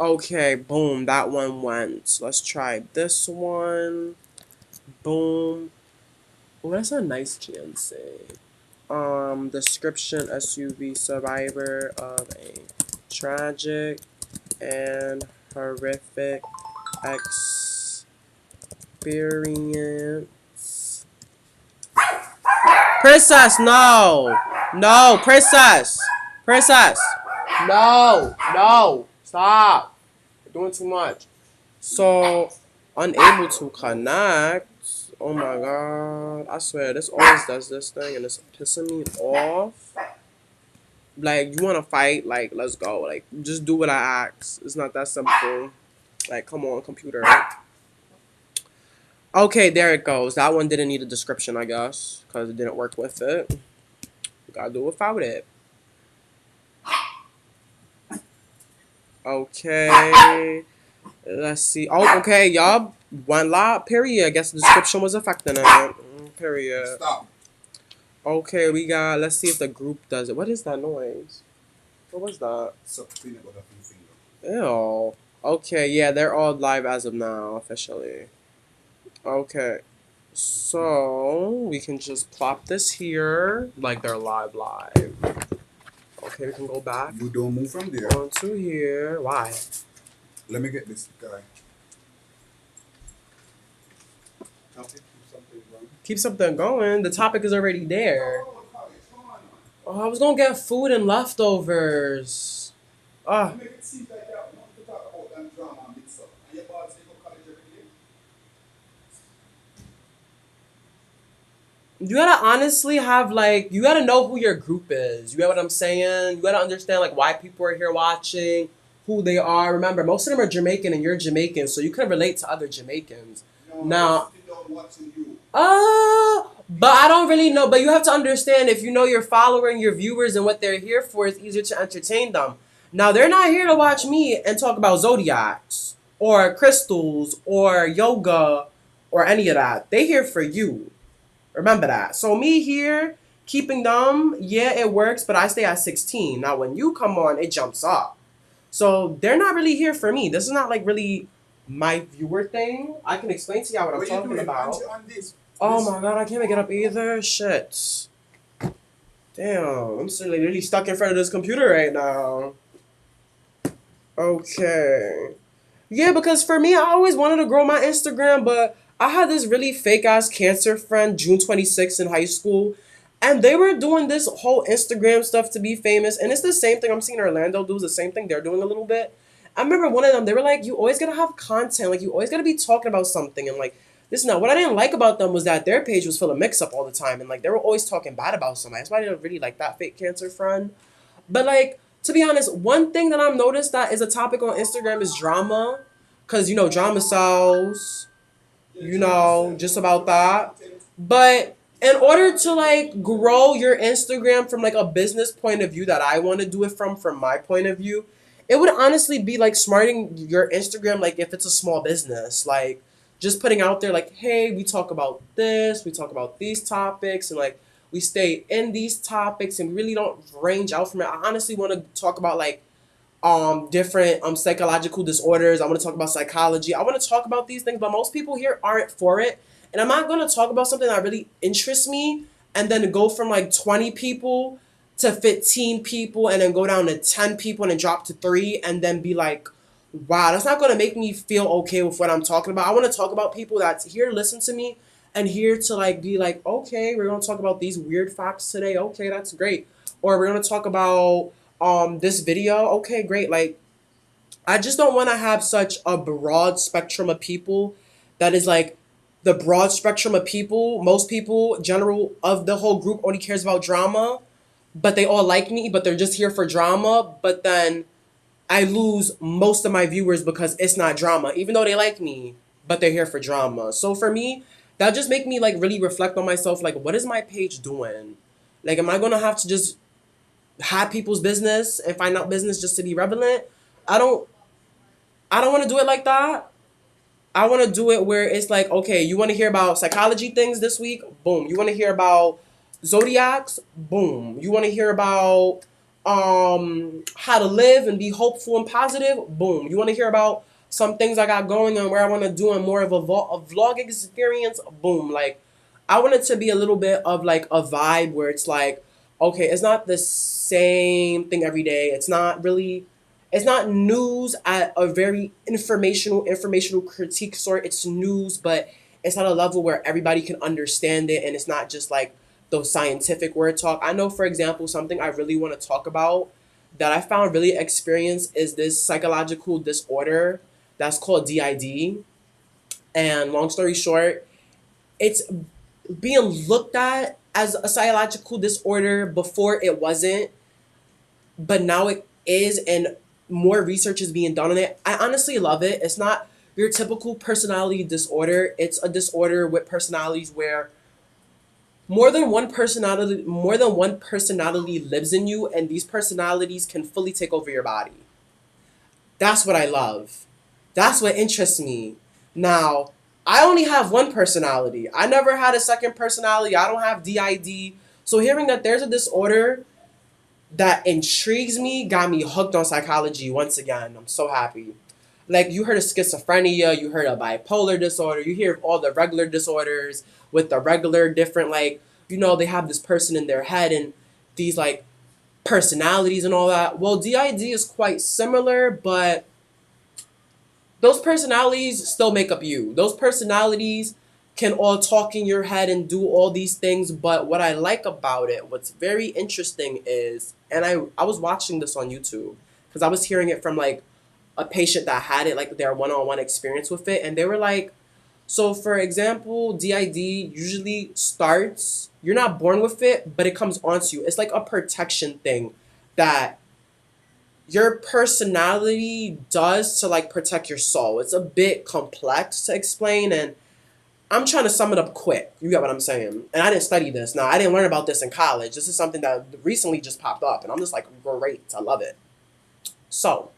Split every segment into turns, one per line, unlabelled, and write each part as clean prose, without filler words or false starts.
Okay, boom, that one went. Let's try this one. Boom. Oh, that's a nice GNC. Description: SUV survivor of a tragic and horrific experience. Princess, no! No, princess! Princess! No! No! Stop! You're doing too much. So, unable to connect. Oh my god. I swear, this always does this thing and it's pissing me off. Like, you want to fight? Like, let's go. Like, just do what I ask. It's not that simple. Like, come on, computer. Okay, there it goes. That one didn't need a description, I guess, because it didn't work with it. Gotta do without it. Okay. Let's see. Oh, okay, y'all. One lot, period. I guess the description was affecting it. Period.
Stop.
Okay, we got, let's see if the group does it. What is that noise? What was that? Ew. Okay, yeah, they're all live as of now, officially. Okay. So, we can just plop this here, like they're live. Okay, we can go back.
You don't move from there.
Onto here. Why?
Let me get this guy.
Keep something going. The topic is already there. Oh, I was gonna get food and leftovers. Ah. You gotta honestly have like, you gotta know who your group is. You get what I'm saying? You gotta understand like why people are here watching, who they are. Remember, most of them are Jamaican and you're Jamaican, so you can relate to other Jamaicans. Now, but I don't really know. But you have to understand, if you know your follower and your viewers and what they're here for, it's easier to entertain them. Now, they're not here to watch me and talk about zodiacs or crystals or yoga or any of that. They here for you. Remember that. So me here, keeping them, yeah, it works, but I stay at 16. Now, when you come on, it jumps up. So they're not really here for me. This is not like really my viewer thing. I can explain to y'all what I'm talking about. Oh my god, I can't make it up either. Shit. Damn, I'm still like really stuck in front of this computer right now. Okay. Yeah, because for me, I always wanted to grow my Instagram, but I had this really fake ass cancer friend, June 26th in high school, and they were doing this whole Instagram stuff to be famous, and it's the same thing I'm seeing Orlando do, the same thing they're doing a little bit. I remember one of them, they were like, you always gotta have content, like you always gotta be talking about something, and like, this now, what I didn't like about them was that their page was full of mix up all the time, and like, they were always talking bad about somebody. That's why I didn't really like that fake cancer friend. But like, to be honest, one thing that I've noticed that is a topic on Instagram is drama, because, you know, drama sells, you know, just about that. But in order to like grow your Instagram from like a business point of view that I want to do it from my point of view, it would honestly be like smarting your Instagram like if it's a small business, like just putting out there like, hey, we talk about this, we talk about these topics, and like we stay in these topics and we really don't range out from it. I honestly want to talk about like different psychological disorders. I want to talk about psychology. I want to talk about these things, but most people here aren't for it. And I'm not going to talk about something that really interests me and then go from like 20 people to 15 people and then go down to 10 people and then drop to 3 and then be like, wow, that's not going to make me feel okay with what I'm talking about. I want to talk about people that's here to listen to me and here to like be like, okay, we're going to talk about these weird facts today. Okay, that's great. Or we're going to talk about this video. Okay, great. Like, I just don't want to have such a broad spectrum of people that is like the broad spectrum of people. Most people, general of the whole group, only cares about drama, but they all like me, but they're just here for drama. But then I lose most of my viewers because it's not drama, even though they like me, but they're here for drama. So for me, that just make me like really reflect on myself. Like, what is my page doing? Like, am I gonna have to just hide people's business and find out business just to be relevant? I don't I don't want to do it like that. I want to do it where it's like, okay, you want to hear about psychology things this week? Boom. You want to hear about zodiacs? Boom. You want to hear about how to live and be hopeful and positive. Boom. You want to hear about some things I got going on where I want to do and more of a vlog experience. Boom. Like I want it to be a little bit of like a vibe where it's like, okay, it's not the same thing every day. It's not news at a very informational critique sort. It's news, but it's at a level where everybody can understand it, and it's not just like those scientific word talk. I know, for example, something I really want to talk about that I found really experienced is this psychological disorder that's called DID. And long story short, it's being looked at as a psychological disorder before it wasn't, but now it is, and more research is being done on it. I honestly love it. It's not your typical personality disorder. It's a disorder with personalities where more than one personality lives in you, and these personalities can fully take over your body. That's what I love. That's what interests me. Now, I only have one personality. I never had a second personality. I don't have DID. So hearing that there's a disorder that intrigues me got me hooked on psychology once again. I'm so happy. Like you heard of schizophrenia, you heard of bipolar disorder, you hear of all the regular disorders with the regular different like, they have this person in their head and these like personalities and all that. Well, DID is quite similar, but those personalities still make up you. Those personalities can all talk in your head and do all these things, but what I like about it, what's very interesting is, and I was watching this on YouTube because I was hearing it from like a patient that had it, like their one-on-one experience with it, and they were like, so for example, DID usually starts, you're not born with it, but it comes onto you. It's like a protection thing that your personality does to like protect your soul. It's a bit complex to explain, and I'm trying to sum it up quick. You get what I'm saying? And I didn't study this. Now, I didn't learn about this in college. This is something that recently just popped up, and I'm just like, great. I love it. So,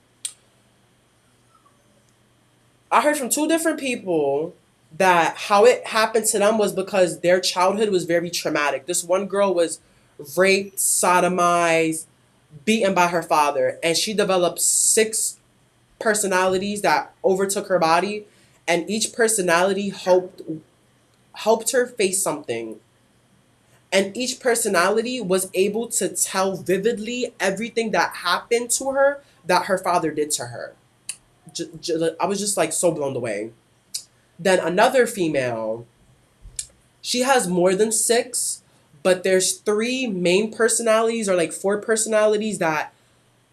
I heard from two different people that how it happened to them was because their childhood was very traumatic. This one girl was raped, sodomized, beaten by her father, and she developed six personalities that overtook her body, and each personality helped her face something. And each personality was able to tell vividly everything that happened to her that her father did to her. I was just like so blown away. Then another female, she has more than six, but there's three main personalities or like four personalities that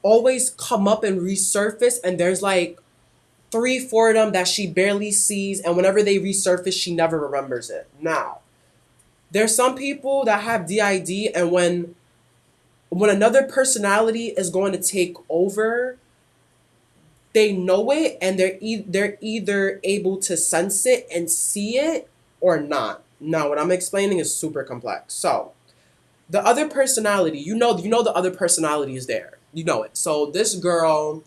always come up and resurface, and there's like three, four of them that she barely sees, and whenever they resurface, she never remembers it. Now, there's some people that have DID, and when another personality is going to take over, they know it, and they're either able to sense it and see it or not. Now, what I'm explaining is super complex. So, the other personality, you know the other personality is there. You know it. So this girl,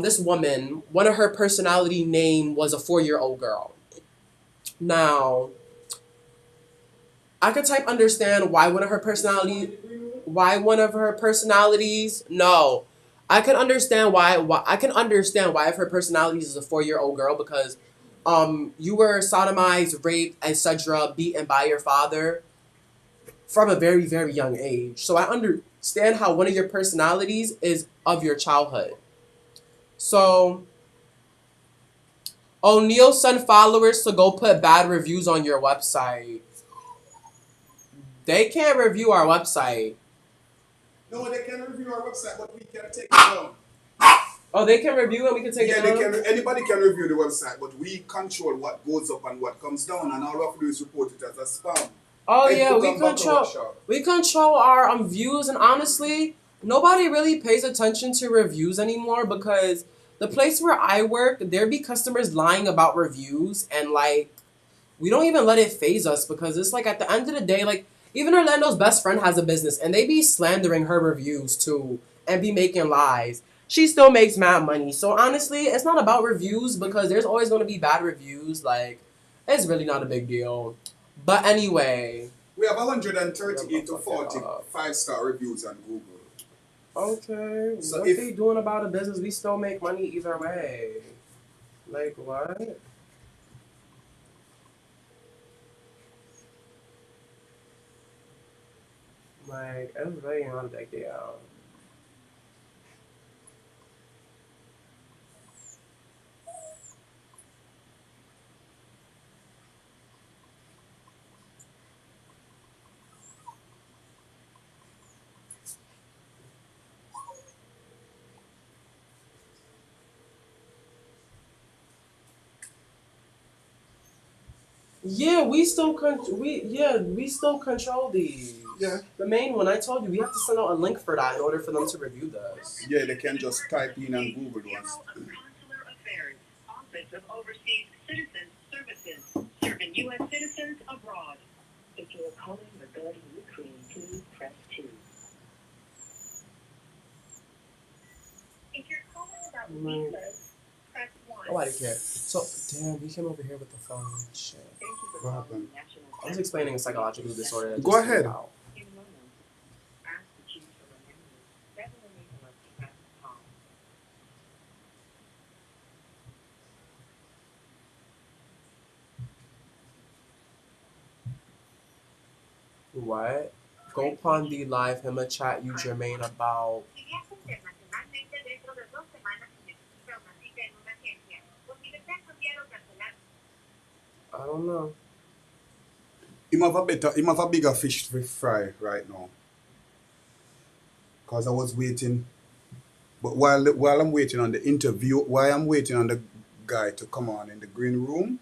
this woman, one of her personality name was a 4-year-old girl. Now, I could type understand why one of her personalities, no. I can understand why I can understand why if her personalities is a 4-year-old girl because you were sodomized, raped, etc., beaten by your father from a very, very young age. So I understand how one of your personalities is of your childhood. So O'Neal sent followers to go put bad reviews on your website. They can't review our website.
No, they can review our website, but we can take it down.
Oh, they can review and we can take
Yeah,
it
they
down?
can. Anybody can review the website, but we control what goes up and what comes down, and all we have to do is report it as a spam.
Oh
And
yeah,
put
we
on back to
control
workshop.
we control our views, and honestly, nobody really pays attention to reviews anymore because the place where I work, there be customers lying about reviews, and like we don't even let it phase us because it's like at the end of the day, like even Orlando's best friend has a business and they be slandering her reviews too and be making lies. She still makes mad money. So honestly, it's not about reviews because there's always going to be bad reviews. Like it's really not a big deal. But anyway,
We have 138 to 40 5-star reviews on Google.
Okay,
So
what
if
they doing about a business? We still make money either way. Like what? Like it's really not a big deal. Yeah, we still control these.
yeah,
The main one I told you, we have to send out a link for that in order for them to review this.
yeah, they can just type in and Google once.
Consular Affairs, Office of Overseas Citizens Services, serving U.S. citizens abroad. If you are calling regarding Ukraine, please press 2. If you're calling about visas, press 1.
Nobody cares. So damn, we came over here with the phone. Shit.
Thank you for
What
calling
happened?
the National
I was explaining a psychological disorder. that
Go
just came
ahead.
out.
In a moment, ask the chief from a menu. That will enable us to pass the call.
What? Go upon the live him a chat you Jermaine about.
Si viaja internacionalmente dentro de 2 semanas y necesita una cita en una agencia, posibilidad cambiar o cancelar.
I don't know.
Him have a bigger fish to fry right now. Cause I was waiting. But while I'm waiting on the interview, while I'm waiting on the guy to come on in the green room,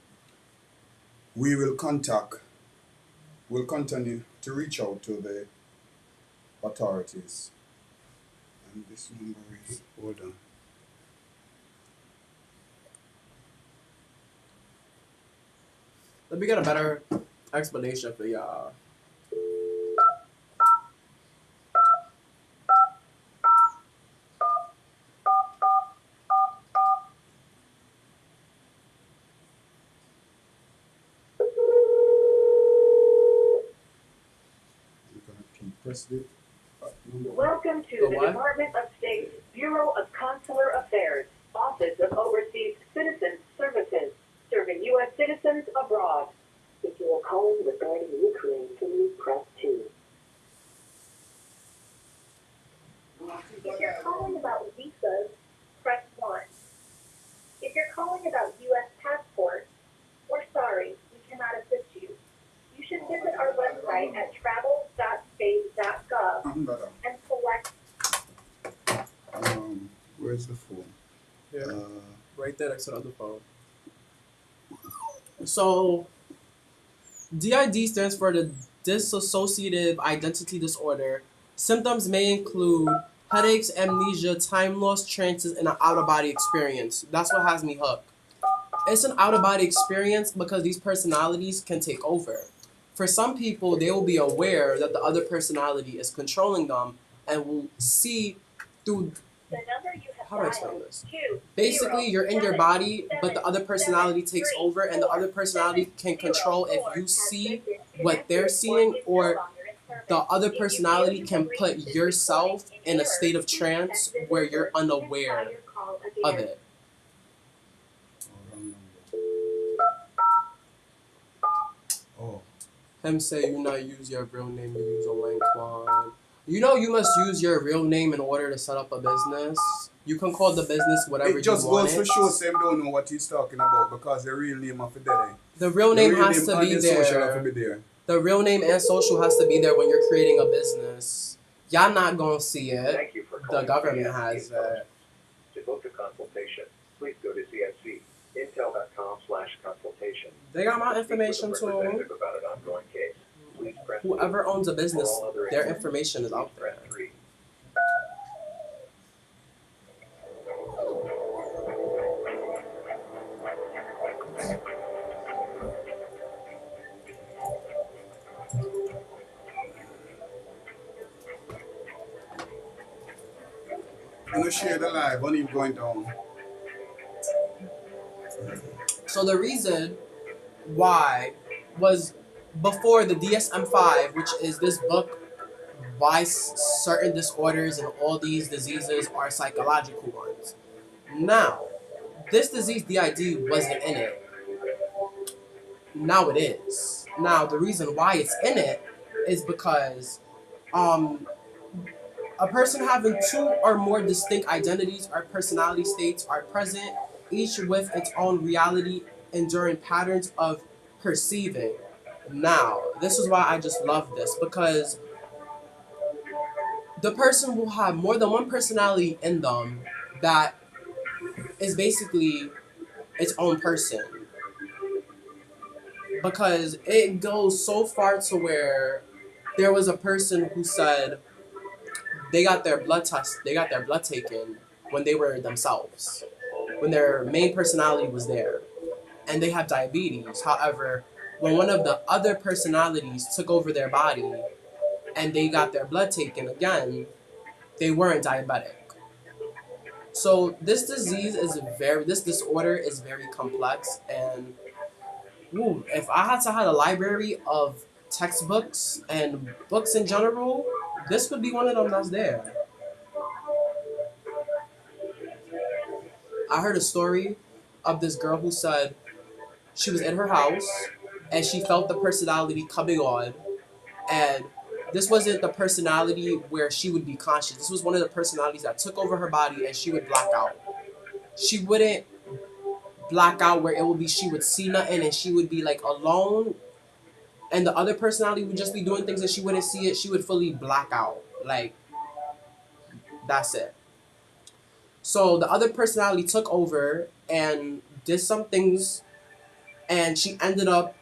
we'll continue to reach out to the authorities. And this number is, hold on.
Let me get a better explanation for y'all.
I'm gonna press the number.
Welcome to
The
the
what?
Department of State's Bureau of Consular Affairs, Office of Overseas Citizens Services, serving U.S. citizens abroad. If you are calling regarding Ukraine, please press 2. If you're calling about visas, press 1. If you're calling about U.S. passports, we're sorry, we cannot assist you. You should visit our website at travel.state.gov
Brother.
and select.
Where's the phone?
Yeah. Right there next to the other phone. So, DID stands for the dissociative identity disorder. Symptoms may include headaches, amnesia, time loss, trances, and an out-of-body experience. That's what has me hooked. It's an out-of-body experience because these personalities can take over. For some people, they will be aware that the other personality is controlling them and will see through.
The number you have
How do I explain
dialed,
this?
2,
Basically, you're in your
0,
body, but the
7,
other personality takes
3,
over, and the
4,
other personality
7,
can
0,
control if
4
you
has
see
been
what they're
disconnected
seeing,
is no
or
longer in service.
the other
If you
personality
feel
can
you
put
reached this
yourself
recording
in a
error,
state of
please
trance
exit
where
the
you're
first and try
unaware
your call
of
again.
it.
Oh.
Him say you not use your real name, you use a Lanquan. You know you must use your real name in order to set up a business. You can call the business whatever
It just
you want
goes to
it.
show Sam don't know what he's talking about because the real name of the dead.
The real name has to
and
be
the social have to
there.
be there.
The real name and social has to be there when you're creating a business. Y'all not gonna see it.
Thank you for
The
calling
government
CNC
has that.
To book a consultation, please go to CNC, intel.com/consultation.
They got my
To speak with a
information too.
representative about an ongoing case, please press
Whoever
2.
owns a
For
business,
all other
their
inquiries,
information is
please
out there.
press 3.
I'm gonna share the live when he's going down.
So the reason why was before the DSM-5, which is this book why certain disorders and all these diseases are psychological ones. Now, this disease DID wasn't in it. Now it is. Now the reason why it's in it is because um a person having two or more distinct identities or personality states are present, each with its own reality, enduring patterns of perceiving. Now, this is why I just love this, because the person will have more than one personality in them that is basically its own person. Because it goes so far to where there was a person who said they got their blood taken when they were themselves, when their main personality was there, and they have diabetes. However, when one of the other personalities took over their body and they got their blood taken again, they weren't diabetic. So this disorder is very complex, and if I had to have a library of textbooks and books in general, this would be one of them that's there. I heard a story of this girl who said she was in her house and she felt the personality coming on, and this wasn't the personality where she would be conscious. This was one of the personalities that took over her body and she would black out. She wouldn't black out where it would be she would see nothing and she would be like alone, and the other personality would just be doing things and she wouldn't see it. She would fully black out. Like, that's it. So the other personality took over and did some things, and she ended up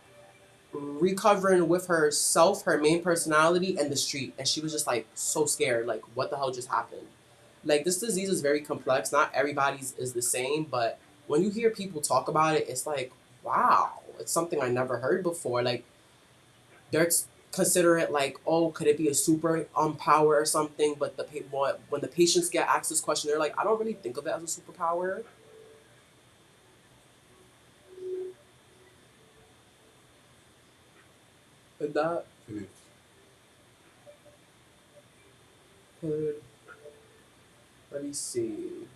recovering with herself, her main personality, and the street. And she was just like so scared, like, what the hell just happened? Like, this disease is very complex. Not everybody's is the same, but when you hear people talk about it, it's like, wow, it's something I never heard before. Like, they're consider it like, oh, could it be a super power or something? But when the patients get asked this question, they're like, I don't really think of it as a superpower. And that
Finish.
could, let me see.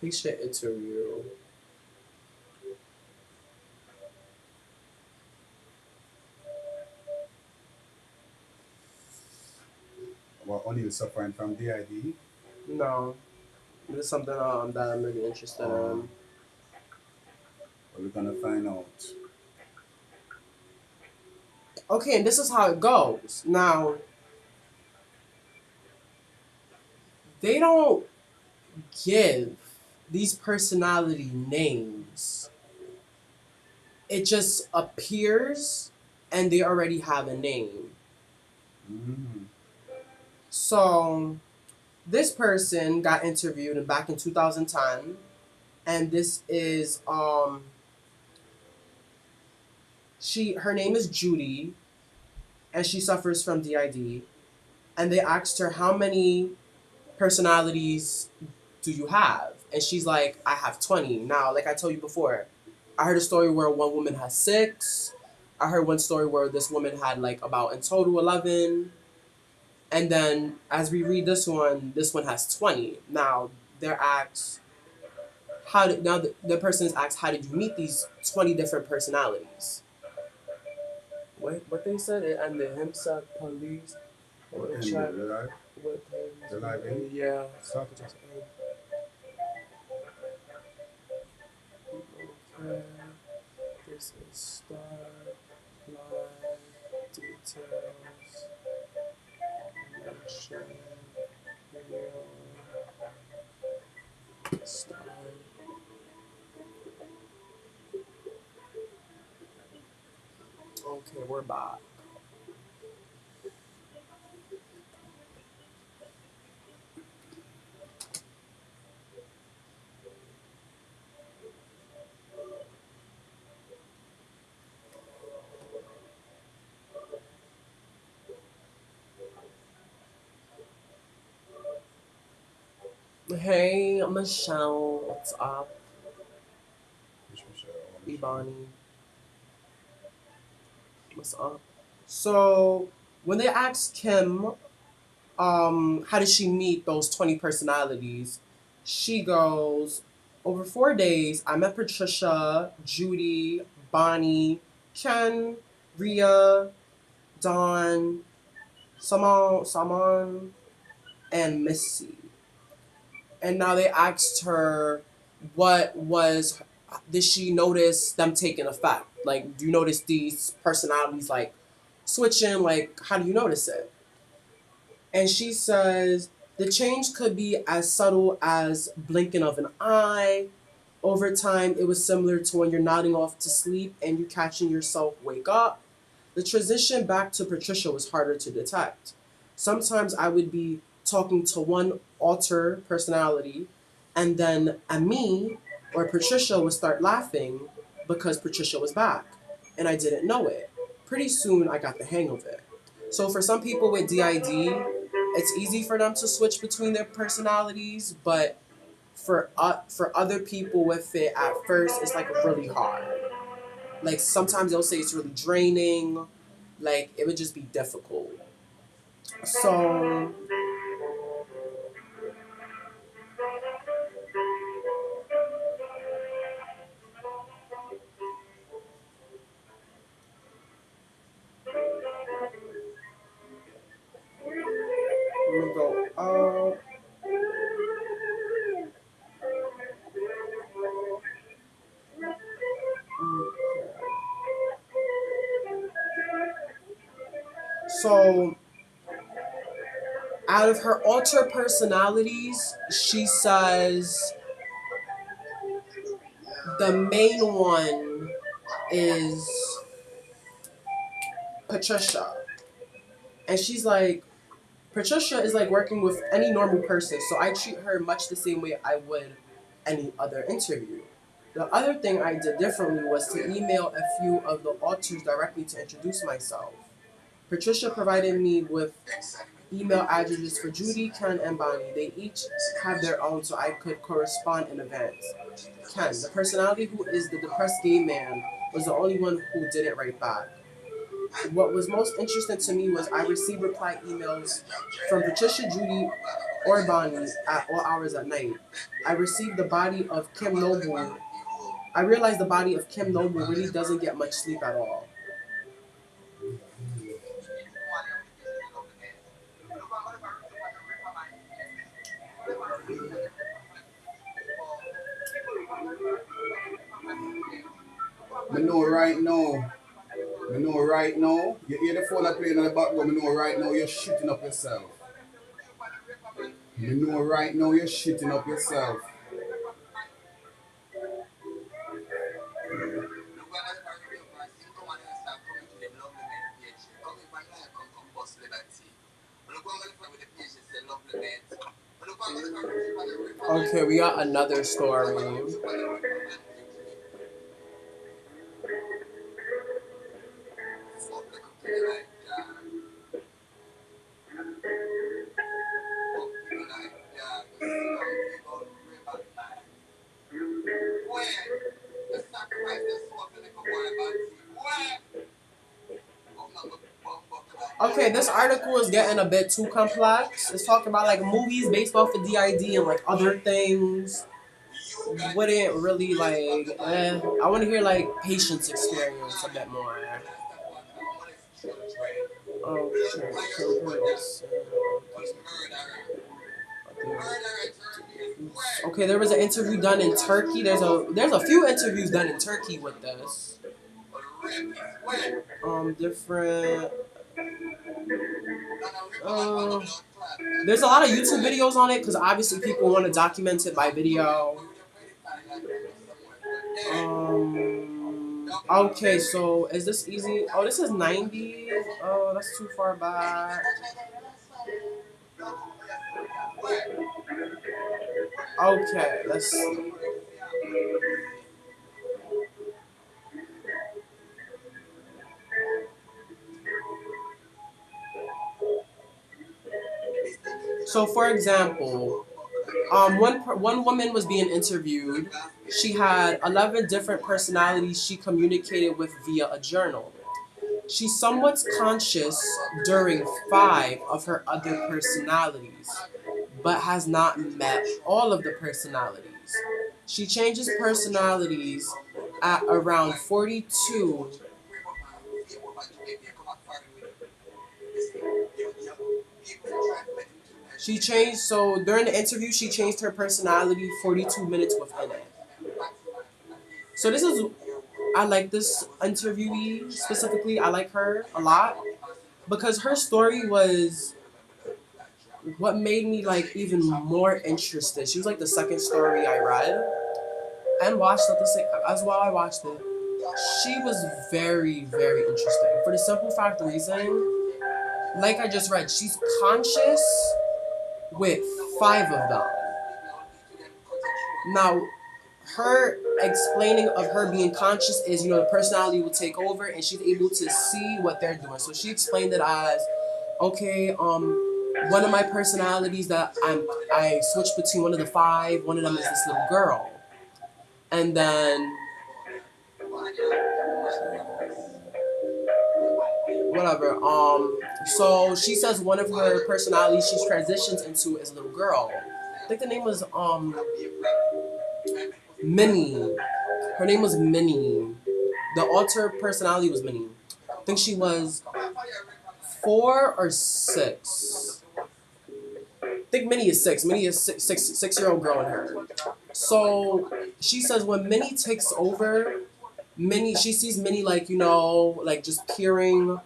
Patient interview.
About O'Neal suffering from DID.
No, this is something that I'm really interested in.
We're gonna find out.
Okay, and this is how it goes. Now, they don't give these personality names. It just appears and they already have a name.
Mm.
So, this person got interviewed back in 2010, and this is her name is Judy, and she suffers from DID, and they asked her, how many personalities do you have? And she's like, I have 20. Now, like I told you before, I heard a story where one woman has 6. I heard one story where this woman had like about in total 11. And then as we read this one has 20. Now, they're asked, the person is asked, how did you meet these 20 different personalities? What they said? And the himself police. Or
And
check
the live.
with
The live in?
yeah.
Stop.
This is start, live, details, mention, video, start. Okay, we're back. Hey, Michelle, what's up?
Michelle.
Ibani. What's up? So when they asked Kim, how did she meet those 20 personalities? She goes, over 4 days, I met Patricia, Judy, Bonnie, Ken, Rhea, Dawn, Saman, and Missy. And now they asked her, what was, did she notice them taking effect? Like, do you notice these personalities like switching? Like, how do you notice it? And she says, the change could be as subtle as blinking of an eye. Over time, it was similar to when you're nodding off to sleep and you catching yourself wake up. The transition back to Patricia was harder to detect. Sometimes I would be talking to one alter personality, and then me or Patricia would start laughing because Patricia was back, and I didn't know it. Pretty soon, I got the hang of it. So for some people with DID, it's easy for them to switch between their personalities, but for other people with it at first, it's like really hard. Like sometimes they'll say it's really draining. Like it would just be difficult. So let me go up. So out of her alter personalities, she says the main one is Patricia. And she's like, Patricia is like working with any normal person, so I treat her much the same way I would any other interview. The other thing I did differently was to email a few of the authors directly to introduce myself. Patricia provided me with email addresses for Judy, Ken, and Bonnie. They each have their own so I could correspond in advance. Ken, the personality who is the depressed gay man, was the only one who didn't write back. What was most interesting to me was I received reply emails from Patricia, Judy, or Bonnie at all hours at night. I received the body of Kim Noble. I realized the body of Kim Noble really doesn't get much sleep at all.
I know right now. I know right now. You hear the phone playing in the background. I know right now you're shitting up yourself. You know right now you're shitting up yourself.
Okay, we got another story. Okay, this article is getting a bit too complex. It's talking about like movies based off of DID and like other things. Wouldn't really like. I want to hear like patient's experience a bit more. Oh shit! Okay, there was an interview done in Turkey. There's a few interviews done in Turkey with this. Different. There's a lot of YouTube videos on it because obviously people want to document it by video. Okay, so is this easy? Oh, this is 90s. Oh, that's too far back. Okay, let's see. So, for example, one woman was being interviewed. She had 11 different personalities she communicated with via a journal. She's somewhat conscious during 5 of her other personalities, but has not met all of the personalities. She changes personalities at around 42. She changed, so during the interview, she changed her personality 42 minutes within it. So this is, I like this interviewee specifically. I like her a lot because her story was what made me like even more interested. She was like the second story I read and watched at the same as while I watched it. She was very, very interesting for the simple fact reason, like I just read, she's conscious with 5 of them. Now, her explaining of her being conscious is, the personality will take over and she's able to see what they're doing. So she explained it as, okay, one of my personalities that I switched between one of the 5. One of them is this little girl, and then whatever. So she says one of her personalities she transitions into is a little girl. I think the name was Minnie. Her name was Minnie. The alter personality was Minnie. I think she was 4 or 6. I think Minnie is 6. Minnie is 6-year-old girl in her. So she says when Minnie takes over, she sees Minnie like, like just peering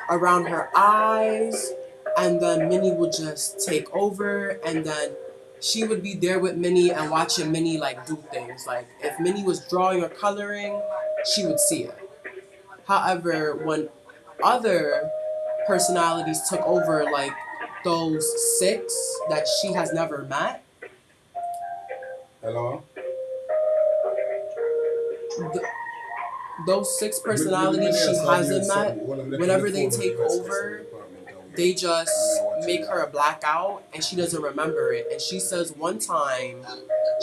around her eyes, and then Minnie would just take over, and then she would be there with Minnie and watching Minnie like do things. Like if Minnie was drawing or coloring, she would see it. However, when other personalities took over, like those 6 that she has never met,
Hello?
th- those 6 personalities she hasn't met, whenever they take over, they just make her a blackout and she doesn't remember it. And she says one time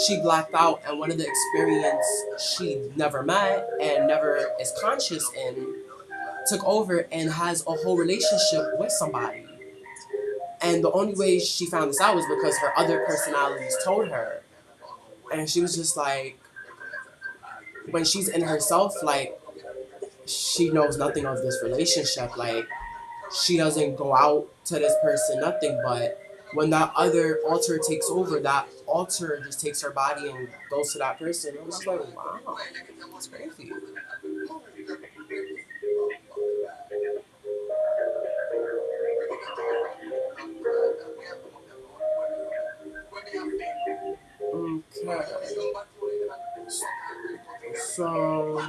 she blacked out and one of the experience she never met and never is conscious in took over and has a whole relationship with somebody. And the only way she found this out was because her other personalities told her. And she was just like, when she's in herself, like, she knows nothing of this relationship. Like, she doesn't go out to this person, nothing. But when that other alter takes over, that alter just takes her body and goes to that person. It was just like, wow, it's crazy. Okay. So,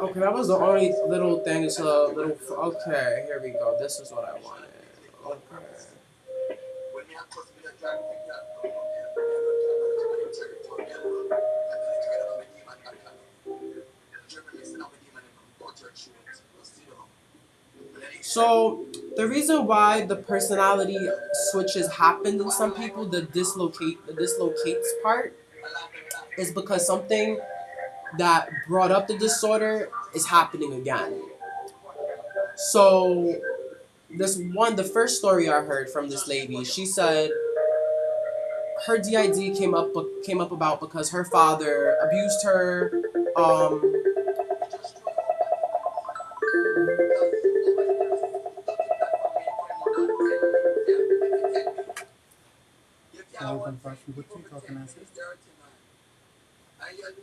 okay, that was the only little thing. It's a little. Okay, here we go. This is what I wanted. Okay. So the reason why the personality switches happened in some people, the dislocates part, is because something that brought up the disorder is happening again. So the first story I heard from this lady, she said her DID came up about because her father abused her. Um,
Welcome, Fashion Boutique. How can I assist?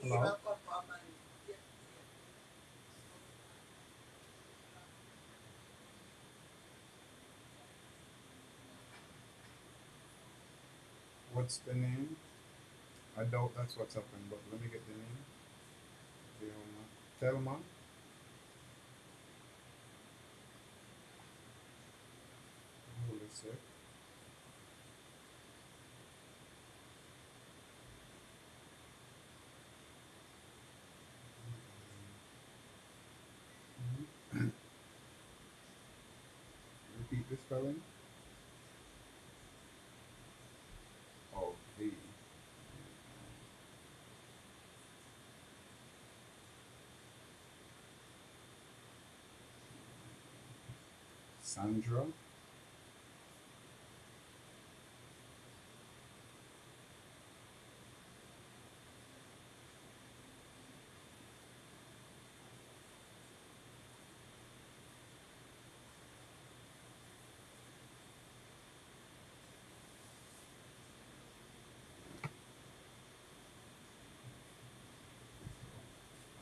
Hello? What's the name? I doubt that's what's happened, but let me get the name. Thelma? Hold a sec. spelling? Okay. Sandra.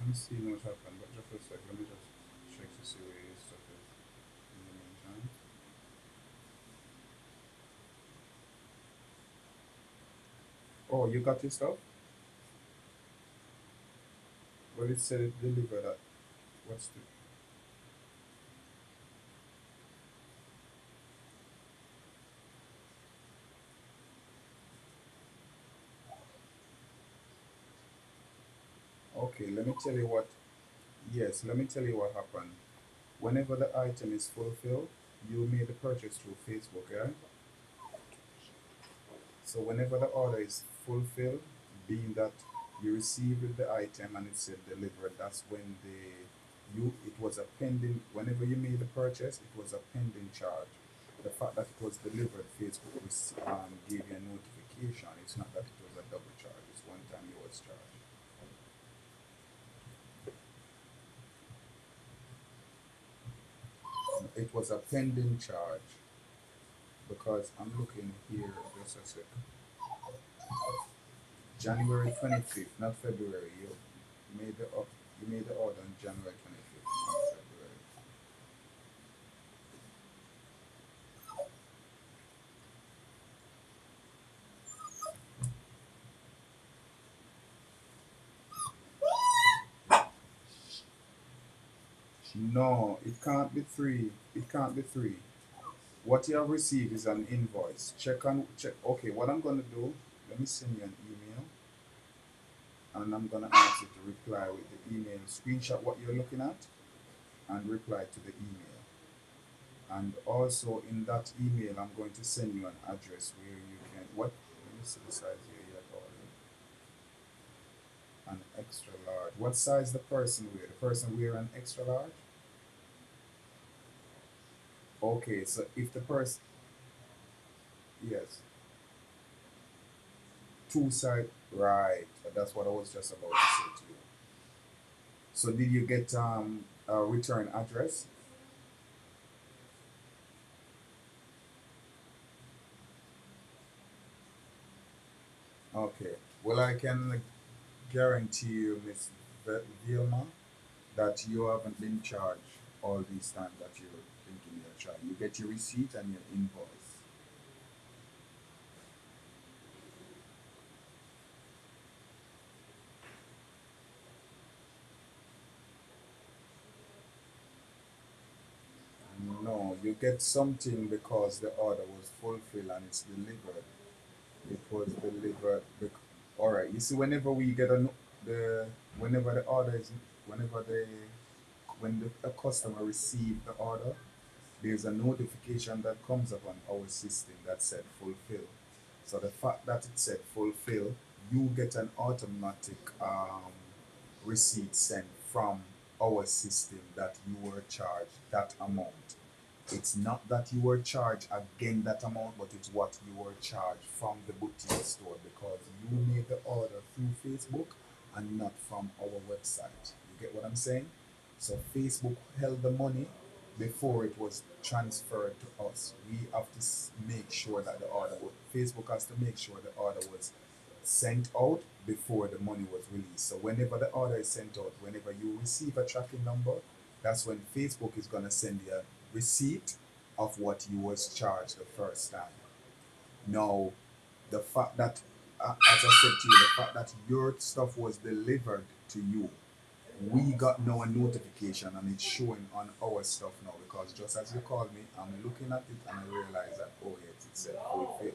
I'm seeing what happened, but just a sec. Let me just check to see where your stuff is in the meantime. Oh, you got your stuff? Well, it said it delivered at. What's the. Okay, let me tell you what. Yes, let me tell you what happened. Whenever the item is fulfilled, you made the purchase through Facebook, yeah? So whenever the order is fulfilled, being that you received the item and it said delivered, that's when it was a pending. Whenever you made the purchase, it was a pending charge. The fact that it was delivered, Facebook gave you a notification. It's not that it was a double charge. It's one time you was charged. It was a pending charge because I'm looking here just a sec. January 25th, not February. You made the order on January 25th, not February. No, it can't be three. It can't be three. What you have received is an invoice. Check. Okay, what I'm gonna do? Let me send you an email, and I'm gonna ask you to reply with the email. Screenshot what you're looking at, and reply to the email. And also in that email, I'm going to send you an address where you can. What? Let me see the size here. You have ordered an extra large. What size the person wear? The person wear an extra large. Okay, so if the person, yes, two side, right? That's what I was just about to say to you. So did you get a return address? Okay. Well, I can guarantee you, Miss Vilma, that you haven't been charged all these time that you're thinking you're charged. You get your receipt and your invoice. No, you get something because the order was fulfilled and it's delivered. It was delivered. All right. You see, whenever we get the whenever the order is whenever they when a customer receive the order, there's a notification that comes up on our system that said fulfill. So the fact that it said fulfill, you get an automatic receipt sent from our system that you were charged that amount. It's not that you were charged again that amount, but it's what you were charged from the boutique store because you made the order through Facebook and not from our website. You get what I'm saying? So Facebook held the money before it was transferred to us. We have to make sure that Facebook has to make sure the order was sent out before the money was released. So whenever the order is sent out, whenever you receive a tracking number, that's when Facebook is gonna send you a receipt of what you was charged the first time. Now, the fact that, as I said to you, the fact that your stuff was delivered to you, we got now a notification and it's showing on our stuff now because just as you called me, I'm looking at it and I realize that, oh yes, it said fulfill.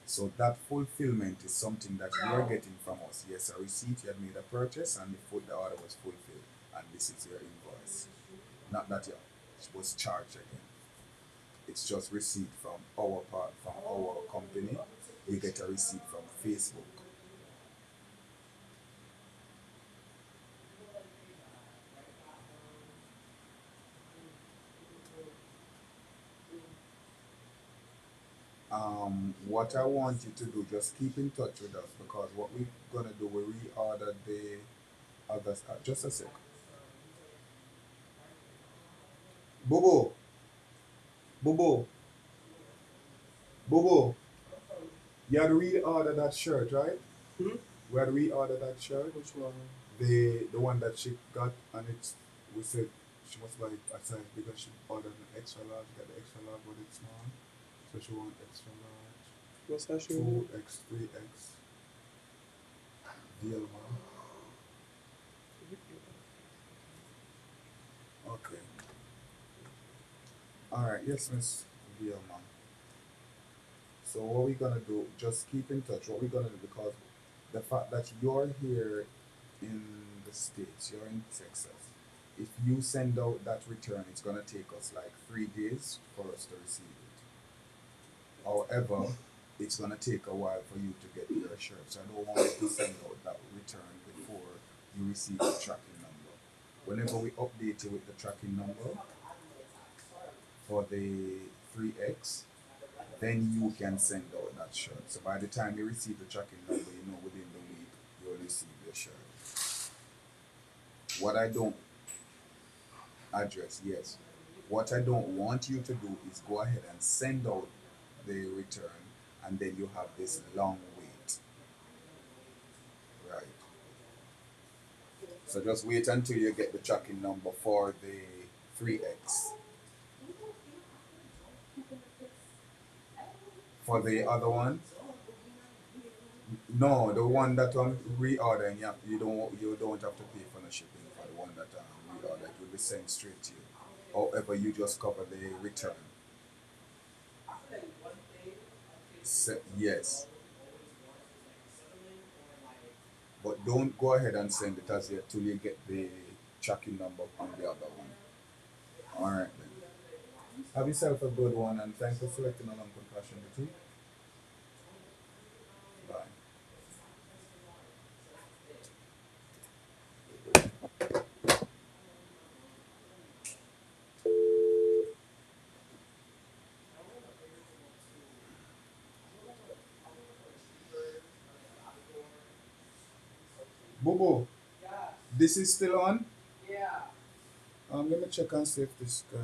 So that fulfillment is something that you're getting from us. Yes, a receipt, you had made a purchase and the order was fulfilled and this is your invoice. Not that you was charged again. It's just receipt from our part, from our company. You get a receipt from Facebook. What I want you to do, just keep in touch with us because what we're gonna do, we reorder the others. Just a sec. Bobo, Bobo, Bobo. You had to reorder that shirt, right?
Hmm?
We had to reorder that shirt.
Which one?
The one that she got, and it's we said she must buy a size because she ordered an extra large. Got the extra large, but it's small, so she want extra large.
What's that shoe?
2X, 3X. Deal, man. Okay. All right. Yes, Miss Deal, man. So what we gonna do? Just keep in touch. What we gonna do, because the fact that you're here in the States, you're in Texas. If you send out that return, it's gonna take us like 3 days for us to receive it. However, it's gonna take a while for you to get your shirt. So I don't want you to send out that return before you receive the tracking number. Whenever we update you with the tracking number for the 3X, then you can send out that shirt. So by the time you receive the tracking number, you know within the week you'll receive your shirt. What I don't address, yes. What I don't want you to do is go ahead and send out the return and then you have this long wait. Right. So just wait until you get the tracking number for the 3X. For the other one, no, the one that I'm reordering, you don't have to pay for the shipping for the one that I'm reordering. It will be sent straight to you. However, you just cover the return. Yes, but don't go ahead and send it as yet till you get the tracking number on the other one. All right then. Have yourself a good one, and thanks for selecting Along Compassion with you. Bye. Bobo, this is still on. Let me check and see if this guy.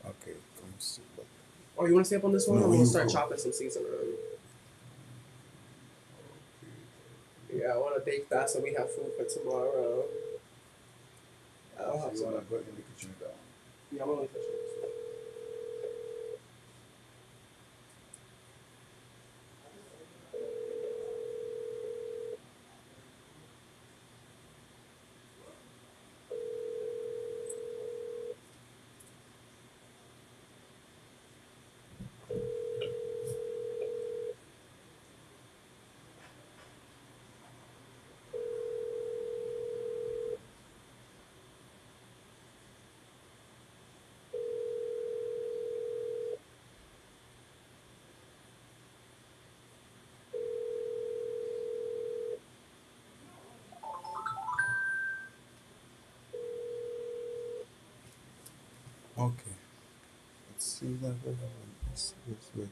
Okay, come see.
Oh, you want to stay up on this one?
No,
I'm gonna
you
start
go.
chopping some seasoning. Yeah, I want to bake that so we have food for tomorrow. I'll have
You
some.
wanna go in the kitchen down?
Yeah, I'm gonna touch this.
Okay. It seems like I have this. Wait.